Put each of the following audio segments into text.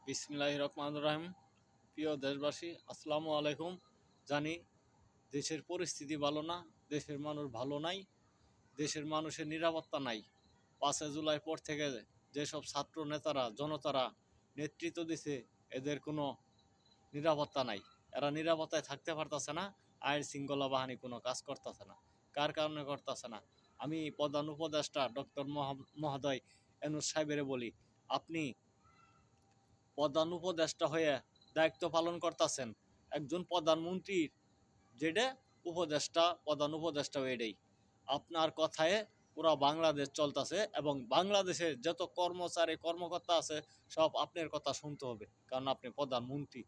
বিসমিল্লাহির রহমানির রহিম। প্রিয় দেশবাসী, আসসালামু আলাইকুম। জানি দেশের পরিস্থিতি ভালো না, দেশের মানুষ ভালো নাই, দেশের মানুষের নিরাপত্তা নাই। 5 জুলাই পর থেকে যেসব ছাত্র নেতারা জনতারা নেতৃত্ব দিছে, এদের কোনো নিরাপত্তা নাই। এরা নিরাপত্তায় থাকতে পারতেছে না। আইন শৃঙ্খলা বাহিনী কোনো কাজ করতেছে না। কার কারণে করতেছে না? আমি প্রধান উপদেষ্টা ডক্টর মহোদয় এনুস সাহেবের বলি, আপনি প্রধান উপদেষ্টা হয়ে দায়িত্ব পালন করতেছেন। একজন প্রধানমন্ত্রীর যেটা উপদেষ্টা, প্রধান উপদেষ্টা এটাই। আপনার কথায় পুরো বাংলাদেশ চলতেছে এবং বাংলাদেশের যত কর্মচারী কর্মকর্তা আছে সব আপনার কথা শুনতে হবে, কারণ আপনি প্রধানমন্ত্রী।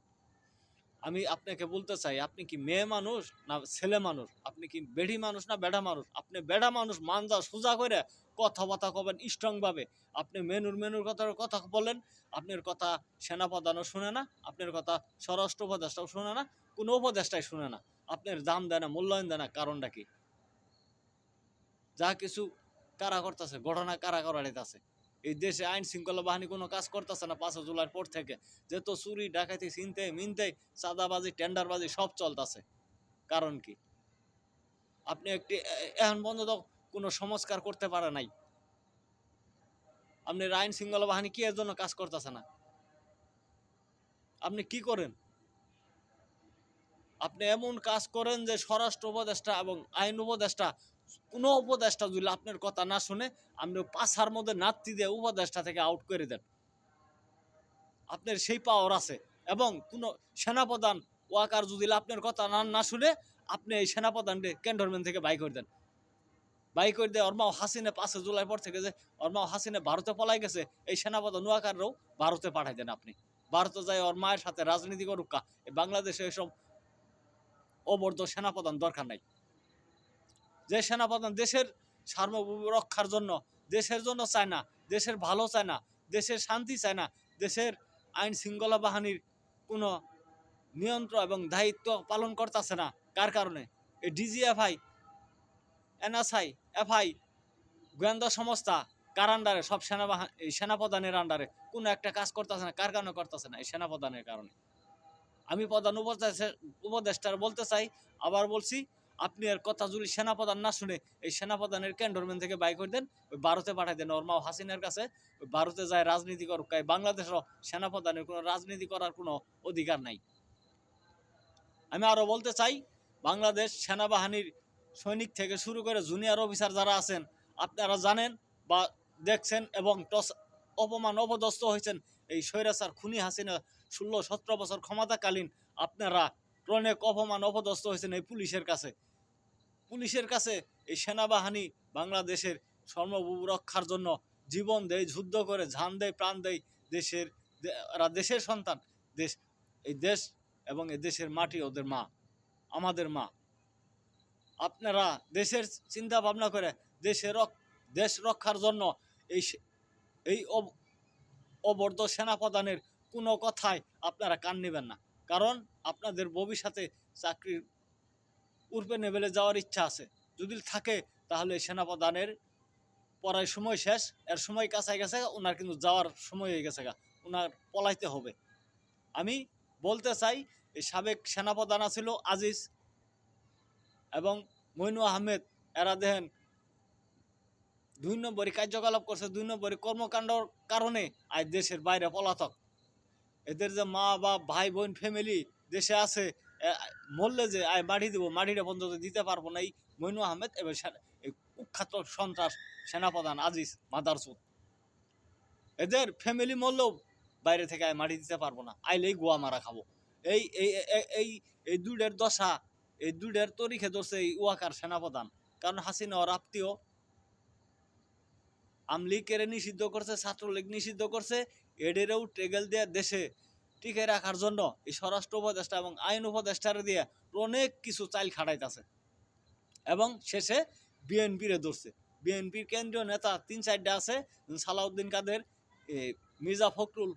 আমি আপনাকে বলতে চাই, আপনি কি মেয়ে মানুষ না ছেলে মানুষ? আপনি কি বেড়ি মানুষ না বেড়া মানুষ? আপনি বেড়া মানুষ, মানজা সোজা করে কথাবার্তা কবেন স্ট্রংভাবে। আপনি মেনুর কথা বলেন। আপনার কথা সেনাপ্রধানও শুনে না, আপনার কথা স্বরাষ্ট্র উপদেষ্টাও শুনে না, কোনো উপদেষ্টাই শুনে না। আপনার দাম দেয় না, মূল্যায়ন দেয় না, কারণটা কি? যা কিছু কারা করতেছে, ঘটনা কারা করাইতেছে। এই দেশে আইন শৃঙ্খলা বাহিনী কোনো কাজ করতেছে না 5 জুলাইয়ের পর থেকে। যেহেতু চুরি ডাকাতি চিনতে মিনতে চাঁদাবাজি টেন্ডারবাজি সব চলতেছে। কারণ কি? আপনি একটি এখন পর্যন্ত কোনো সংস্কার করতে পারে নাই। আপনার আইন শৃঙ্খলা বাহিনী কি এর জন্য কাজ করতেছে না? আপনি কি করেন? আপনি এমন কাজ করেন যে স্বরাষ্ট্র উপদেষ্টা এবং আইন উপদেষ্টা, কোনো উপদেষ্টা যদি আপনার কথা না শুনে, আপনি পাছার মধ্যে নাতি দিয়ে উপদেষ্টা থেকে আউট করে দেন। আপনার সেই পাওয়ার আছে। এবং কোনো সেনাপ্রধান ওয়াকার যদি আপনার কথা না শুনে, আপনি এই সেনাপ্রধানকে ক্যান্টনমেন্ট থেকে বাই করে দেন। বাই করে দিয়ে ওরমাও হাসিনে 5 জুলাই পর থেকে যে ওরমাও হাসিনে ভারতে পলাই গেছে, এই সেনাপ্রধান ওয়াকাররাও ভারতে পাঠাই দেন আপনি। ভারতে যায় ওর মায়ের সাথে রাজনীতি করুক। এই বাংলাদেশে এসব অবর্ধ সেনাপ্রধান দরকার নাই। যে সেনাপ্রধান দেশের সার্বভৌম রক্ষার জন্য, দেশের জন্য চায় না, দেশের ভালো চায় না, দেশের শান্তি চায় না, দেশের আইন শৃঙ্খলা বাহিনীর কোনো নিয়ন্ত্রণ এবং দায়িত্ব পালন করতেছে না। কার কারণে? এই ডিজিএফআই, এনএসআই, এফআই, গোয়েন্দা সংস্থা কার আন্ডারে? সব এই সেনাপ্রধানের আন্ডারে। কোনো একটা কাজ করতেছে না। কার কারণে করতেছে না? এই সেনাপ্রধানের কারণে। আমি প্রধান উপদেষ্টার বলতে চাই, আবার বলছি, আপনি এর কথা যদি সেনাপ্রধান না শুনে, এই সেনাপ্রধানের ক্যান্টনমেন্ট থেকে বাই করে দেন, ওই ভারতে পাঠাই দেন ওরমাও হাসিনার কাছে। ওই ভারতে যায় রাজনীতি করুক। বাংলাদেশের সেনাপ্রধানের কোনো রাজনীতি করার কোনো অধিকার নাই। আমি আরও বলতে চাই, বাংলাদেশ সেনাবাহিনীর সৈনিক থেকে শুরু করে জুনিয়র অফিসার যারা আছেন, আপনারা জানেন বা দেখছেন এবং অপমান অপদস্থ হয়েছেন এই স্বৈরাচার খুনি হাসিনা 16-17 বছর ক্ষমতাকালীন। আপনারা অনেক অপমান অপদস্থ হয়েছেন এই পুলিশের কাছে। পুলিশের কাছে এই সেনাবাহিনী বাংলাদেশের সার্বভৌম রক্ষার জন্য জীবন দেয়, যুদ্ধ করে, জান দেয়, প্রাণ দেয়। দেশের এরা দেশের সন্তান। দেশ, এই দেশ এবং এই দেশের মাটি ওদের মা, আমাদের মা। আপনারা দেশের চিন্তা ভাবনা করে দেশ রক্ষার জন্য এই এই অবর্ধ সেনাপ্রধানের কোনো কথায় আপনারা কান নেবেন না। কারণ আপনাদের ভবিষ্যতে চাকরির উপরে লেভেলে যাওয়ার ইচ্ছা আছে। যদি থাকে তাহলে সেনাপ্রধানের পড়ার সময় শেষ, এর সময় কাছাই গেছে, ওনার কিন্তু যাওয়ার সময় হয়ে গেছে, ওনার পলাইতে হবে। আমি বলতে চাই, এই সাবেক সেনাপ্রধান ছিল আজিজ এবং মইনু আহমেদ, এরা দেখেন 2 নম্বরই কার্যকলাপ করছে, 2 নম্বরই কর্মকাণ্ডর কারণে আজ দেশের বাইরে পলাতক। এদের যে মা বাপ ভাই বোন ফ্যামিলি দেশে আছে, মরলে যে আয় মাটি দিব, মাটিটা পর্যন্ত দিতে পারবো না এই মইনু আহমেদ এবং এই কুখ্যাত সন্ত্রাস সেনাপ্রধান আজিজ মাদারচুদ। এদের ফ্যামিলি মরলেও বাইরে থেকে আয় মাটি দিতে পারবো না, আইলেই গোয়া মারা খাবো। এই এই এই এই দুধের দশা, এই দুধের তরিখে ধরছে এই ওয়াকার সেনাপ্রধান। কারণ হাসিনা ওর আত্মীয়, আমলিগের নিষিদ্ধ করছে, ছাত্রলীগ নিষিদ্ধ করছে, এদেরও ট্রেগেল দিয়ে দেশে টিকে রাখার জন্য এই স্বরাষ্ট্র উপদেষ্টা এবং আইন উপদেষ্টারে দিয়ে অনেক কিছু চাইল খাটাইতেছে। এবং শেষে বিএনপিরে ধরছে। বিএনপির কেন্দ্রীয় নেতা 3-4টা আছে, সালাউদ্দিন কাদের, মির্জা ফখরুল,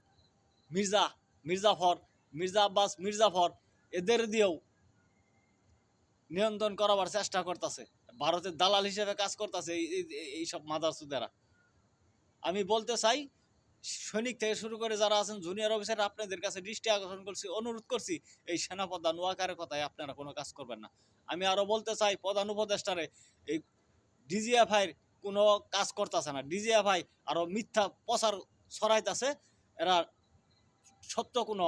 মির্জাফর, মির্জা আব্বাস, মির্জাফর, এদের দিয়েও নিয়ন্ত্রণ করাবার চেষ্টা করতেছে। ভারতের দালাল হিসেবে কাজ করতেছে এইসব মাদারচুদেরা। আমি বলতে চাই, সৈনিক থেকে শুরু করে যারা আছেন জুনিয়র অফিসার, আপনাদের কাছে দৃষ্টি আকর্ষণ করছি, অনুরোধ করছি, এই সেনাপ্রধান ওয়াকারের কথায় আপনারা কোনো কাজ করবেন না। আমি আরো বলতে চাই, প্রধান উপদেষ্টারে এই ডিজিএফআই কোনো কাজ করতেছে না। ডিজিএফআই আরো মিথ্যা প্রচার ছড়াইতেছে, এরা সত্য কোনো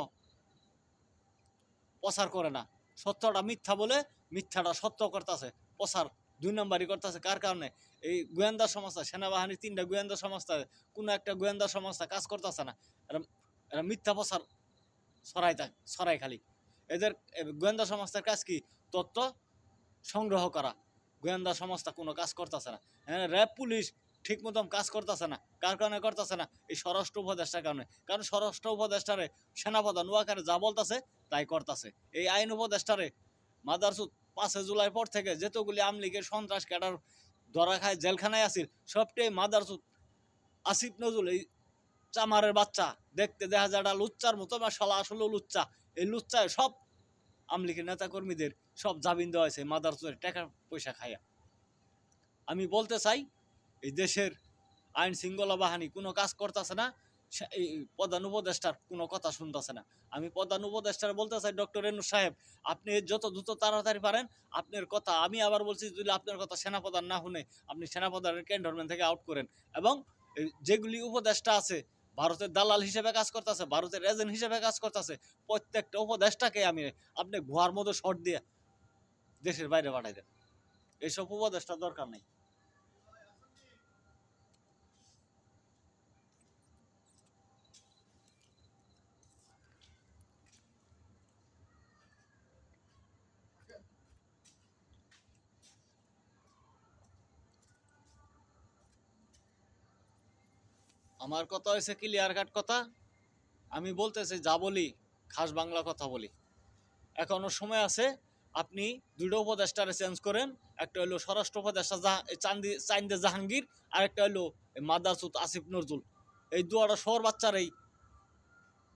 প্রচার করে না। সত্যটা মিথ্যা বলে মিথ্যাটা সত্য করতেছে, প্রচার 2 নম্বরই করতেছে। কার কারণে? এই গোয়েন্দা সংস্থা, সেনাবাহিনীর 3টা গোয়েন্দা সংস্থা, কোনো একটা গোয়েন্দা সংস্থা কাজ করতেছে না। এরা এরা মিথ্যা প্রচার ছড়ায় খালি। এদের গোয়েন্দা সংস্থার কাজ কি? তথ্য সংগ্রহ করা। গোয়েন্দা সংস্থা কোনো কাজ করতেছে না। হ্যাঁ, র্যাব পুলিশ ঠিক মতন কাজ করতেছে না। কার কারণে করতেছে না? এই স্বরাষ্ট্র উপদেষ্টার কারণে। কারণ স্বরাষ্ট্র উপদেষ্টারে সেনাপ্রধান ওয়াকারে যা বলতেছে তাই করতেছে। এই আইন উপদেষ্টারে মাদারসুদ 5 জুলাই পর থেকে যেতগুলি আমলিগের সন্ত্রাস ক্যাডার ধরা খায়, জেলখানায় আসিল, সবটাই মাদারসুদ আসিফ নজরুল, এই চামারের বাচ্চা, দেখতে দেখা যায় লুচ্চার মতো, বা শালা আসলে লুচ্চা। এই লুচ্চায় সব আমলিগের নেতা কর্মীদের সব জামিন দেওয়া হয়েছে মাদারসুদের টাকা পয়সা খাইয়া। আমি বলতে চাই, এই দেশের আইন শৃঙ্খলা বাহিনী কোনো কাজ করতেছে না, এই প্রধান উপদেষ্টার কোনো কথা শুনতেছে না। আমি প্রধান উপদেষ্টার বলতে চাই, ডক্টর ইউনূস সাহেব, আপনি যত দ্রুত তাড়াতাড়ি পারেন আপনার কথা, আমি আবার বলছি, যদি আপনার কথা সেনাপ্রধান না শুনে, আপনি সেনাপ্রধানের ক্যান্টনমেন্ট থেকে আউট করেন। এবং যেগুলি উপদেষ্টা আছে ভারতের দালাল হিসেবে কাজ করতেছে, ভারতের এজেন্ট হিসেবে কাজ করতেছে, প্রত্যেকটা উপদেষ্টাকে আপনি গুহার মতো শর্ট দিয়ে দেশের বাইরে পাঠাই দেন। এইসব উপদেষ্টা দরকার নেই। আমার কথা হয়েছে ক্লিয়ার কাট কথা। আমি বলতেছি, যা বলি খাস বাংলা কথা বলি। এখনো সময় আছে, আপনি 2টা উপদেষ্টারে চেঞ্জ করেন। একটা হলো স্বরাষ্ট্র উপদেষ্টা চাইন্দে জাহাঙ্গীর, আর একটা হলো মাদারসুদ আসিফ নজরুল। এই দুয়ারা শহর বাচ্চারাই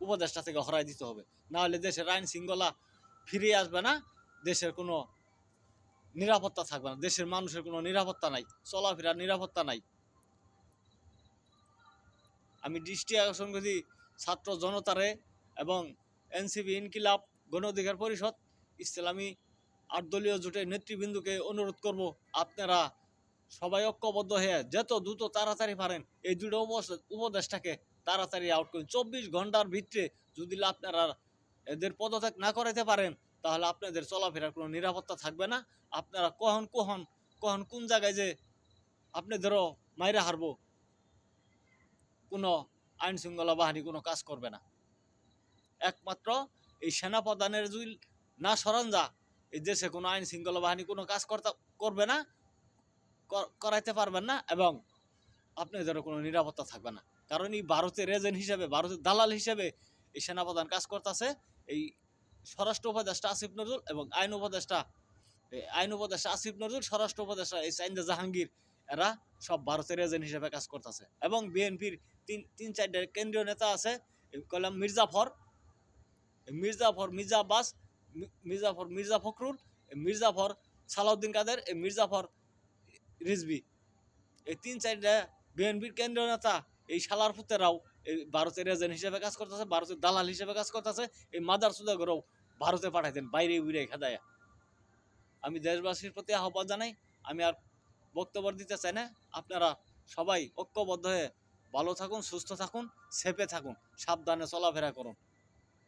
উপদেষ্টা থেকে হরাই দিতে হবে, না হলে দেশের আইন শৃঙ্খলা ফিরিয়ে আসবে না, দেশের কোনো নিরাপত্তা থাকবে না, দেশের মানুষের কোনো নিরাপত্তা নাই, চলাফেরার নিরাপত্তা নাই। আমি দৃষ্টি আকর্ষণ করছি ছাত্র জনতারে এবং এনসিপি, ইনকিলাব, গণ অধিকার পরিষদ, ইসলামী 8 দলীয় জোটের নেতৃবৃন্দকে অনুরোধ করব, আপনারা সবাই ঐক্যবদ্ধ হয়ে যত দ্রুত তাড়াতাড়ি পারেন এই 2টা উপদেষ্টাকে তাড়াতাড়ি আউট করুন। 24 ঘন্টার ভিতরে যদি আপনারা এদের পদত্যাগ না করাতে পারেন, তাহলে আপনাদের চলাফেরার কোনো নিরাপত্তা থাকবে না। আপনারা কখন কোন জায়গায় যে আপনাদেরও মাইরা হারবো, কোনো আইন শৃঙ্খলা বাহিনী কোনো কাজ করবে না। একমাত্র এই সেনাপ্রধানের যদি না সরঞ্জা, এই দেশে কোনো আইন শৃঙ্খলা বাহিনী কোনো কাজ করবে না, করাইতে পারবেন না, এবং আপনাদেরও কোনো নিরাপত্তা থাকবে না। কারণ এই ভারতের এজেন্ট হিসেবে, ভারতের দালাল হিসেবে এই সেনাপ্রধান কাজ করতেছে। এই স্বরাষ্ট্র উপদেষ্টা আসিফ নজরুল এবং আইন উপদেষ্টা আসিফ নজরুল, স্বরাষ্ট্র উপদেষ্টা এই চাইন্দে জাহাঙ্গীর, এরা সব ভারতের এজেন্ট হিসেবে কাজ করতেছে। এবং বিএনপির 3-4টা কেন্দ্রীয় নেতা আছে, কলাম মির্জা আব্বাস, মির্জা ফখরুল, মির্জাফর সালাউদ্দিন কাদের, মির্জাফর রিজভী, এই 3-4টা বিএনপির কেন্দ্রীয় নেতা, এই শালার পুতেরাও এই ভারতের এজেন্ট হিসেবে কাজ করতেছে, ভারতের দালাল হিসেবে কাজ করতেছে। এই মাদার সুদাগরও ভারতে পাঠাইতেন, বাইরে উড়ে খেদায়া। আমি দেশবাসীর প্রতি আহ্বান জানাই, আমি আর বক্তব্য দিতে চাই না। আপনারা সবাই ঐক্যবদ্ধ হয়ে ভালো থাকুন, সুস্থ থাকুন, সেফে থাকুন, সাবধানে চলাফেরা করুন।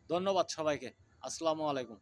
ধন্যবাদ সবাইকে। আসসালামু আলাইকুম।